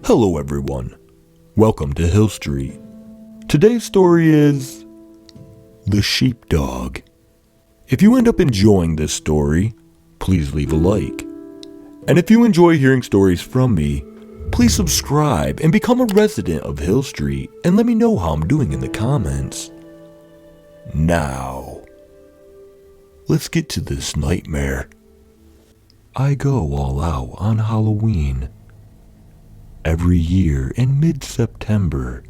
Hello everyone, welcome to Hill Street. Today's story is The Sheepdog. If you end up enjoying this story, please leave a like. And if you enjoy hearing stories from me, please subscribe and become a resident of Hill Street and let me know how I'm doing in the comments. Now, let's get to this nightmare. I go all out on Halloween. Every year in mid-September,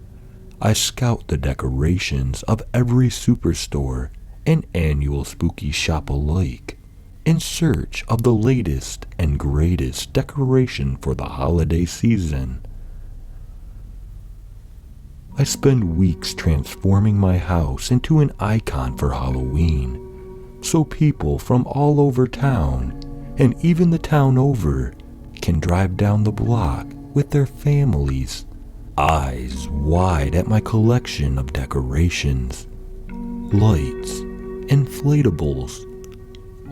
I scout the decorations of every superstore and annual spooky shop alike in search of the latest and greatest decoration for the holiday season. I spend weeks transforming my house into an icon for Halloween, so people from all over town, and even the town over, can drive down the block with their families, eyes wide at my collection of decorations, lights, inflatables,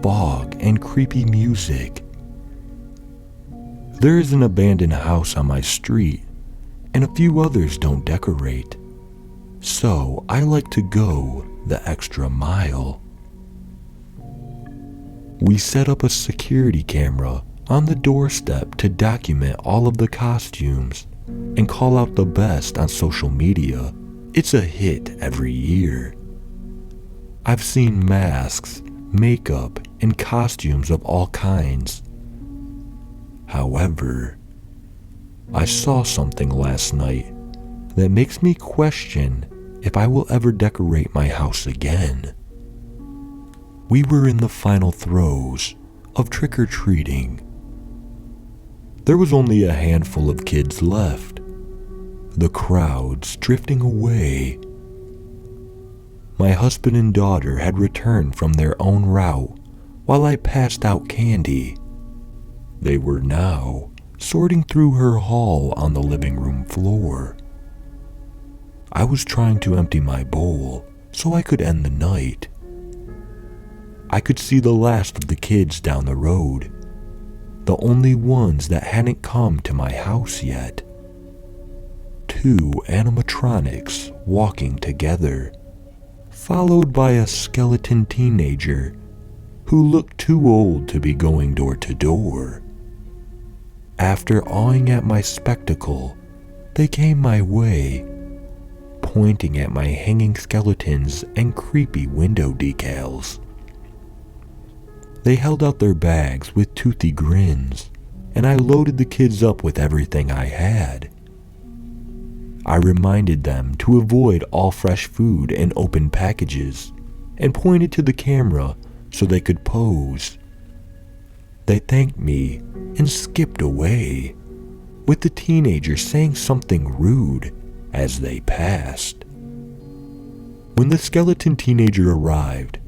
fog, and creepy music. There is an abandoned house on my street, and a few others don't decorate, so I like to go the extra mile. We set up a security camera on the doorstep to document all of the costumes and call out the best on social media. It's a hit every year. I've seen masks, makeup, and costumes of all kinds. However, I saw something last night that makes me question if I will ever decorate my house again. We were in the final throes of trick-or-treating. There was only a handful of kids left, the crowds drifting away. My husband and daughter had returned from their own route while I passed out candy. They were now sorting through her haul on the living room floor. I was trying to empty my bowl so I could end the night. I could see the last of the kids down the road, the only ones that hadn't come to my house yet. Two animatronics walking together, followed by a skeleton teenager who looked too old to be going door to door. After awing at my spectacle, they came my way, pointing at my hanging skeletons and creepy window decals. They held out their bags with toothy grins, and I loaded the kids up with everything I had. I reminded them to avoid all fresh food and open packages, and pointed to the camera so they could pose. They thanked me and skipped away, with the teenager saying something rude as they passed. When the skeleton teenager arrived,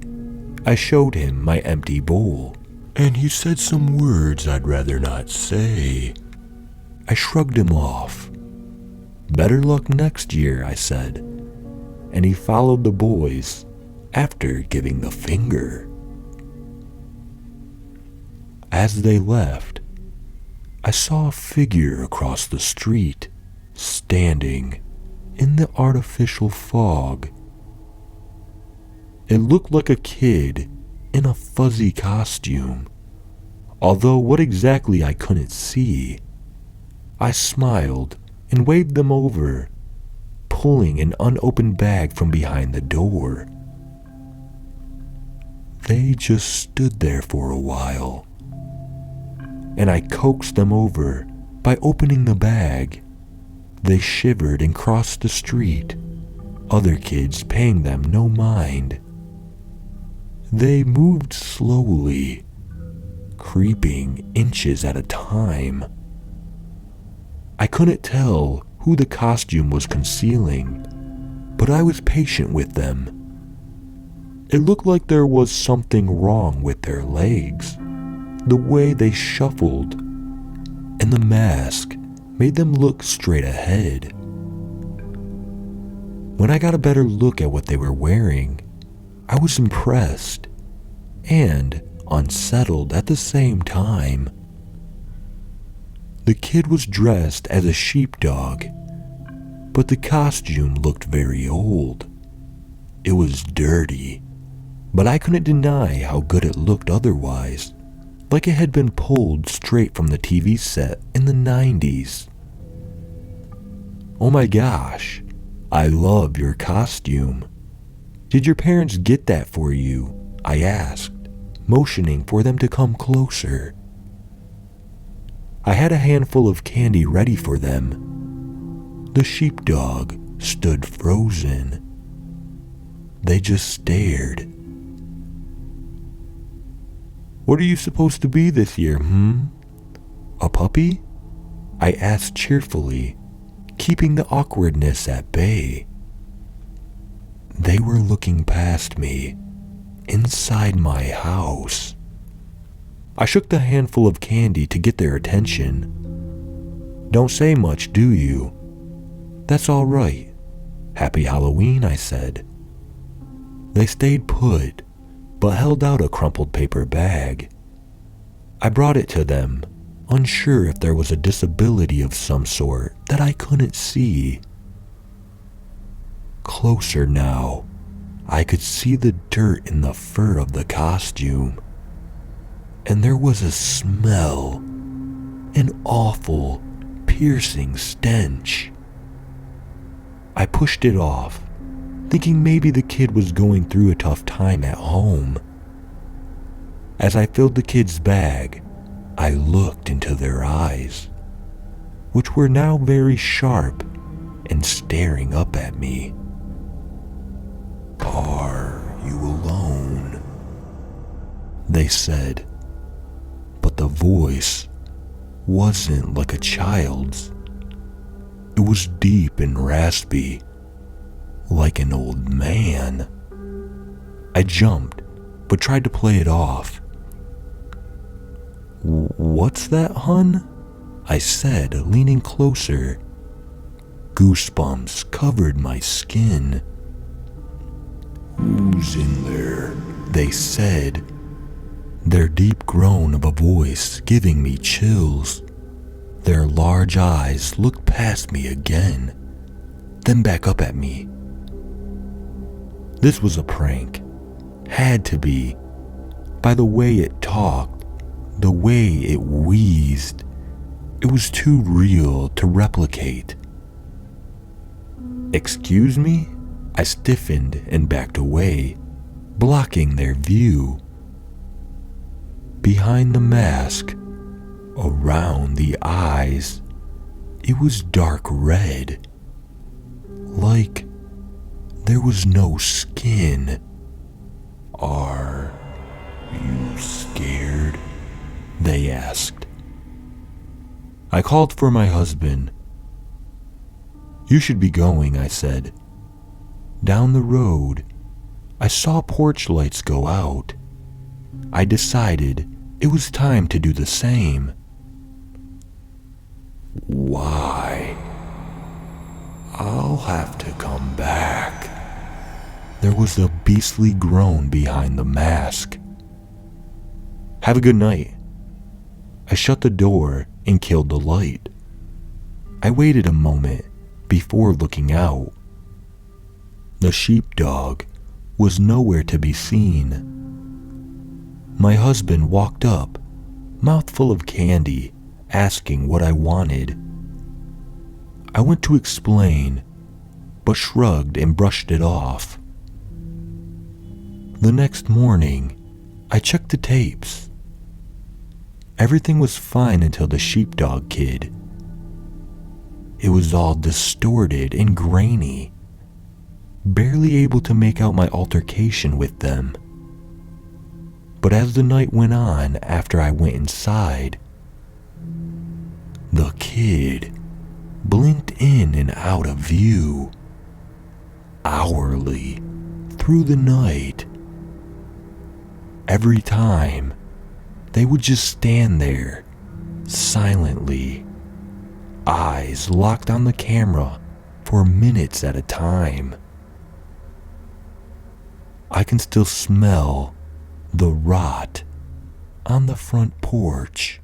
I showed him my empty bowl, and he said some words I'd rather not say. I shrugged him off. Better luck next year, I said, and he followed the boys after giving the finger. As they left, I saw a figure across the street, standing in the artificial fog. It looked like a kid in a fuzzy costume, although what exactly I couldn't see. I smiled and waved them over, pulling an unopened bag from behind the door. They just stood there for a while, and I coaxed them over by opening the bag. They shivered and crossed the street, other kids paying them no mind. They moved slowly, creeping inches at a time. I couldn't tell who the costume was concealing, but I was patient with them. It looked like there was something wrong with their legs, the way they shuffled, and the mask made them look straight ahead. When I got a better look at what they were wearing, I was impressed and unsettled at the same time. The kid was dressed as a sheepdog, but the costume looked very old. It was dirty, but I couldn't deny how good it looked otherwise, like it had been pulled straight from the TV set in the 90s. "Oh my gosh, I love your costume. Did your parents get that for you?" I asked, motioning for them to come closer. I had a handful of candy ready for them. The sheepdog stood frozen. They just stared. "What are you supposed to be this year, A puppy?" I asked cheerfully, keeping the awkwardness at bay. They were looking past me, inside my house. I shook the handful of candy to get their attention. "Don't say much, do you?" "That's all right. Happy Halloween," I said. They stayed put, but held out a crumpled paper bag. I brought it to them, unsure if there was a disability of some sort that I couldn't see. Closer now, I could see the dirt in the fur of the costume. And there was a smell, an awful, piercing stench. I pushed it off, thinking maybe the kid was going through a tough time at home. As I filled the kid's bag, I looked into their eyes, which were now very sharp and staring up at me. "Are you alone?" they said, but the voice wasn't like a child's. It was deep and raspy, like an old man. I jumped, but tried to play it off. "What's that, hun?" I said, leaning closer. Goosebumps covered my skin. "Who's in there?" they said, their deep groan of a voice giving me chills. Their large eyes looked past me again, then back up at me. This was a prank. Had to be. By the way it talked, the way it wheezed, it was too real to replicate. "Excuse me?" I stiffened and backed away, blocking their view. Behind the mask, around the eyes, it was dark red, like there was no skin. "Are you scared?" they asked. I called for my husband. "You should be going," I said. Down the road, I saw porch lights go out. I decided it was time to do the same. "Why? I'll have to come back." There was a beastly groan behind the mask. "Have a good night." I shut the door and killed the light. I waited a moment before looking out. The sheepdog was nowhere to be seen. My husband walked up, mouthful of candy, asking what I wanted. I went to explain, but shrugged and brushed it off. The next morning, I checked the tapes. Everything was fine until the sheepdog kid. It was all distorted and grainy, barely able to make out my altercation with them. But as the night went on after I went inside, the kid blinked in and out of view, hourly, through the night. Every time, they would just stand there, silently, eyes locked on the camera for minutes at a time. I can still smell the rot on the front porch.